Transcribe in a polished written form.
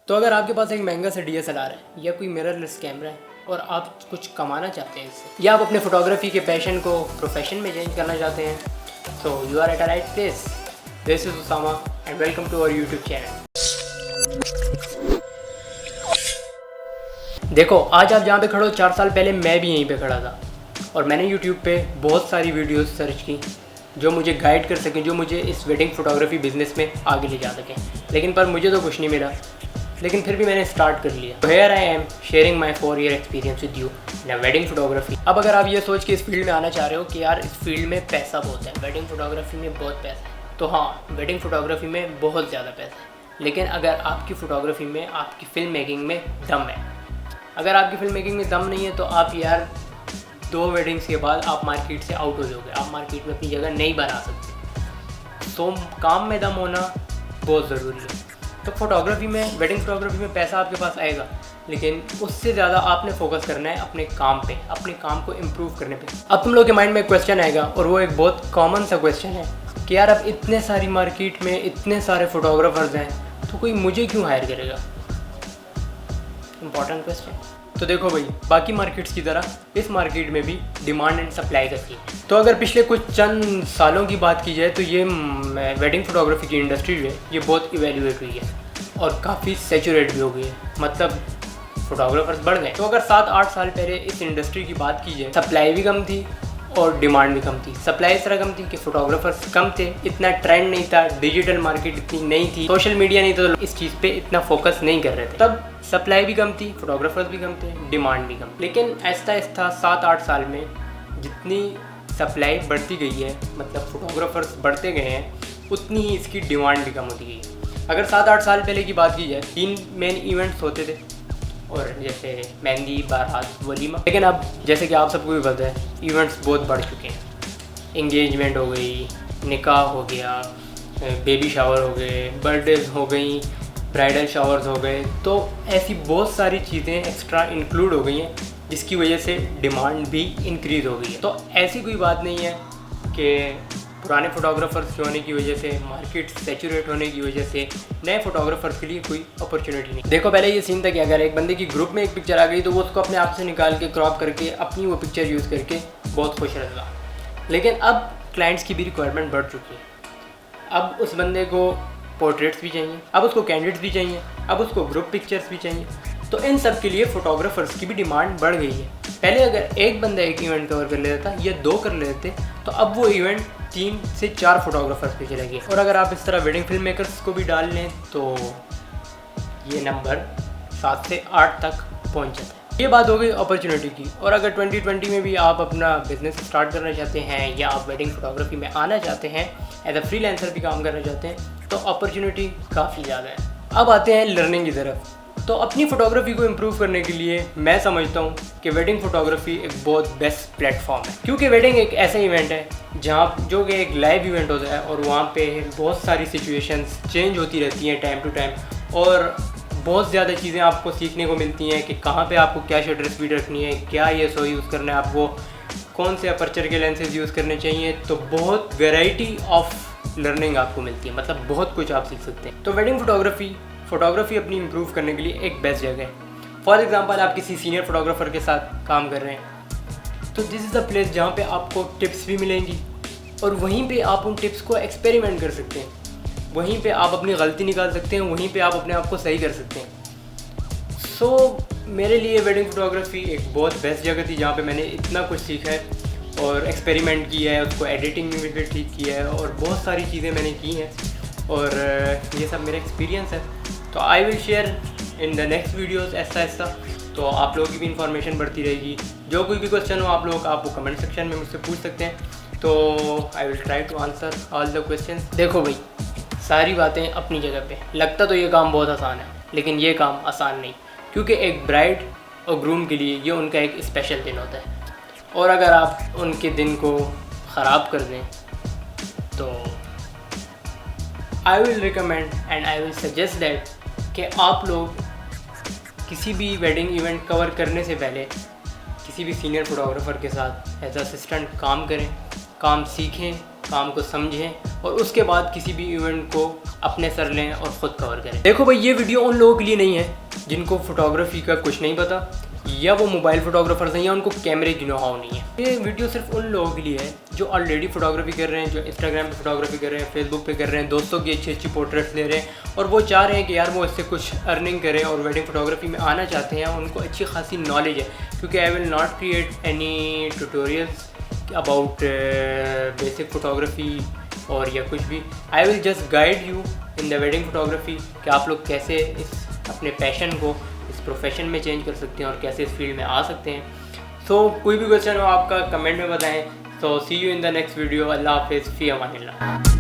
तो अगर आपके पास एक महंगा सा DSLR है या कोई मिररलेस कैमरा है और आप कुछ कमाना चाहते हैं इससे, या आप अपने फोटोग्राफी के पैशन को प्रोफेशन में चेंज करना चाहते हैं, तो you are at a right place. This is Usama and welcome to our YouTube channel. देखो, आज आप जहाँ पे खड़े हो, 4 साल पहले मैं भी यहीं पे खड़ा था और मैंने यूट्यूब पे बहुत सारी वीडियोस सर्च की जो मुझे गाइड कर सकें, जो मुझे इस वेडिंग फोटोग्राफी बिजनेस में आगे ले जा सकें। लेकिन पर मुझे तो कुछ नहीं मिला, लेकिन फिर भी मैंने स्टार्ट कर लिया। Here I am sharing my 4 year experience with you in wedding photography. अब अगर आप ये सोच के इस फील्ड में आना चाह रहे हो कि यार इस फील्ड में पैसा बहुत है, वेडिंग फोटोग्राफी में बहुत पैसा है, तो हाँ, वेडिंग फोटोग्राफी में बहुत ज़्यादा पैसा है। लेकिन अगर आपकी फ़ोटोग्राफी में, आपकी फ़िल्म मेकिंग में दम है, अगर आपकी फिल्म मेकिंग में दम नहीं है तो आप यार 2 वेडिंग्स के बाद आप मार्केट से आउट हो जाओगे, आप मार्केट में अपनी जगह नहीं बना सकते। तो काम में दम होना बहुत ज़रूरी है। तो फोटोग्राफी में, वेडिंग फोटोग्राफी में पैसा आपके पास आएगा, लेकिन उससे ज़्यादा आपने फोकस करना है अपने काम पे, अपने काम को इम्प्रूव करने पे। अब तुम लोग के माइंड में एक क्वेश्चन आएगा और वो एक बहुत कॉमन सा क्वेश्चन है कि यार अब इतने सारी मार्केट में इतने सारे फोटोग्राफर्स हैं तो कोई मुझे क्यों हायर करेगा। Important question. तो देखो भाई, बाकी मार्केट्स की तरह इस मार्केट में भी डिमांड एंड सप्लाई का सीन है। तो अगर पिछले कुछ चंद सालों की बात की जाए तो ये वेडिंग फोटोग्राफी की इंडस्ट्री जो है ये बहुत इवेल्युएट हुई है और काफ़ी सैचुरेट भी हो गई है, मतलब फोटोग्राफर्स बढ़ गए। तो अगर 7-8 साल पहले इस इंडस्ट्री की बात की जाए, सप्लाई भी कम थी और डिमांड भी कम थी। सप्लाई इस तरह कम थी कि फोटोग्राफर्स कम थे, इतना ट्रेंड नहीं था, डिजिटल मार्केट इतनी नहीं थी, सोशल मीडिया नहीं था, तो इस चीज़ पे इतना फोकस नहीं कर रहे थे। तब सप्लाई भी कम थी, फोटोग्राफर्स भी कम थे, डिमांड भी कम। लेकिन आहिस्ता आहिस्ता 7-8 साल में जितनी सप्लाई बढ़ती गई है, मतलब फोटोग्राफर्स बढ़ते गए हैं, उतनी ही इसकी डिमांड भी कम होती गई है। अगर 7-8 साल पहले की बात की जाए, 3 मेन इवेंट्स होते थे, और जैसे मेहंदी, बारात, वलीमा। लेकिन अब जैसे कि आप सबको भी पता है, इवेंट्स बहुत बढ़ चुके हैं। इंगेजमेंट हो गई, निकाह हो गया, बेबी शावर हो गए, बर्थडेज हो गई, ब्राइडल शावर्स हो गए। तो ऐसी बहुत सारी चीज़ें एक्स्ट्रा इंक्लूड हो गई हैं जिसकी वजह से डिमांड भी इंक्रीज़ हो गई है। तो ऐसी कोई बात नहीं है कि पुराने फोटोग्राफर्स के होने की वजह से, मार्केट सैचुरेट होने की वजह से नए फोटोग्राफर्स के लिए कोई अपॉर्चुनिटी नहीं। देखो, पहले ये सीन था कि अगर एक बंदे की ग्रुप में एक पिक्चर आ गई तो वो उसको अपने आप से निकाल के क्रॉप करके अपनी वो पिक्चर यूज़ करके बहुत खुश रहेगा। लेकिन अब क्लाइंट्स की भी रिक्वायरमेंट बढ़ चुकी है। अब उस बंदे को पोर्ट्रेट्स भी चाहिए, अब उसको कैंडिडेट्स भी चाहिए, अब उसको ग्रुप पिक्चर्स भी चाहिए। तो इन सब के लिए फ़ोटोग्राफर्स की भी डिमांड बढ़ गई है। पहले अगर एक बंदा एक इवेंट कवर कर लेता था या 2 कर लेते तो अब वो इवेंट 3 से 4 फोटोग्राफर्स पे चलेंगे। और अगर आप इस तरह वेडिंग फिल्म मेकर्स को भी डाल लें तो ये नंबर 7 से 8 तक पहुंच जाता है। ये बात हो गई अपॉर्चुनिटी की। और अगर 2020 में भी आप अपना बिजनेस स्टार्ट करना चाहते हैं या आप वेडिंग फोटोग्राफी में आना चाहते हैं, एज अ फ्रीलांसर भी काम करना चाहते हैं, तो अपॉर्चुनिटी काफ़ी ज़्यादा है। अब आते हैं लर्निंग की तरफ। तो अपनी फ़ोटोग्राफी को इम्प्रूव करने के लिए मैं समझता हूँ कि वेडिंग फोटोग्राफी एक बहुत बेस्ट प्लेटफॉर्म है, क्योंकि वेडिंग एक ऐसा इवेंट है जहाँ जो कि एक लाइव इवेंट होता है और वहाँ पे बहुत सारी सिचुएशंस चेंज होती रहती हैं टाइम टू टाइम, और बहुत ज़्यादा चीज़ें आपको सीखने को मिलती हैं कि कहाँ पे आपको क्या शटर स्पीड रखनी है, क्या ISO यूज़ करना है आपको, कौन से अपर्चर के लेंसेज यूज़ करने चाहिए। तो बहुत वेराइटी ऑफ लर्निंग आपको मिलती है, मतलब बहुत कुछ आप सीख सकते हैं। तो वेडिंग फोटोग्राफी अपनी इम्प्रूव करने के लिए एक बेस्ट जगह है। फॉर एग्जांपल, आप किसी सीनियर फोटोग्राफर के साथ काम कर रहे हैं तो दिस इज़ द प्लेस जहाँ पे आपको टिप्स भी मिलेंगी और वहीं पे आप उन टिप्स को एक्सपेरिमेंट कर सकते हैं, वहीं पे आप अपनी गलती निकाल सकते हैं, वहीं पे आप अपने आप को सही कर सकते हैं। सो मेरे लिए वेडिंग फोटोग्राफी एक बहुत बेस्ट जगह थी जहाँ पे मैंने इतना कुछ सीखा है और एक्सपेरिमेंट किया है, उसको एडिटिंग में भी ठीक किया है और बहुत सारी चीज़ें मैंने की हैं, और ये सब मेरा एक्सपीरियंस है। तो I will share in the next videos ऐसा ऐसा। तो आप लोगों की भी इन्फॉर्मेशन बढ़ती रहेगी। जो कोई भी क्वेश्चन हो आप लोगों का, आप वो कमेंट सेक्शन में मुझसे पूछ सकते हैं। तो I will try to answer all the question. देखो भाई, सारी बातें अपनी जगह पे। लगता तो ये काम बहुत आसान है, लेकिन ये काम आसान नहीं, क्योंकि एक ब्राइड और ग्रूम के लिए ये उनका एक स्पेशल दिन होता है, और अगर आप उनके दिन को ख़राब कर दें तो I will recommend and I will suggest that कि आप लोग किसी भी वेडिंग इवेंट कवर करने से पहले किसी भी सीनियर फोटोग्राफर के साथ एज असिस्टेंट काम करें, काम सीखें, काम को समझें और उसके बाद किसी भी इवेंट को अपने सर लें और ख़ुद कवर करें। देखो भाई, ये वीडियो उन लोगों के लिए नहीं है जिनको फ़ोटोग्राफी का कुछ नहीं पता, या वो मोबाइल फ़ोटोग्राफर्स हैं, या उनको कैमरे की नो हाउ नहीं है। ये वीडियो सिर्फ उन लोगों के लिए है जो ऑलरेडी फ़ोटोग्राफी कर रहे हैं, जो इंस्टाग्राम पे फ़ोटोग्राफी कर रहे हैं, फेसबुक पे कर रहे हैं, दोस्तों की अच्छी अच्छी पोर्ट्रेट्स ले रहे हैं और वो चाह रहे हैं कि यार वो इससे कुछ अर्निंग करें और वेडिंग फ़ोटोग्राफी में आना चाहते हैं। उनको अच्छी खासी नॉलेज है, क्योंकि I will not create any tutorials about basic photography और या कुछ भी। I will just guide you in the wedding photography कि आप लोग कैसे इस अपने पैशन को इस प्रोफेशन में चेंज कर सकते हैं और कैसे इस फील्ड में आ सकते हैं। सो कोई भी क्वेश्चन हो आपका कमेंट में बताएं। So see you in the next video. अल्लाह हाफिज़, फ़ी अमानिल्लाह।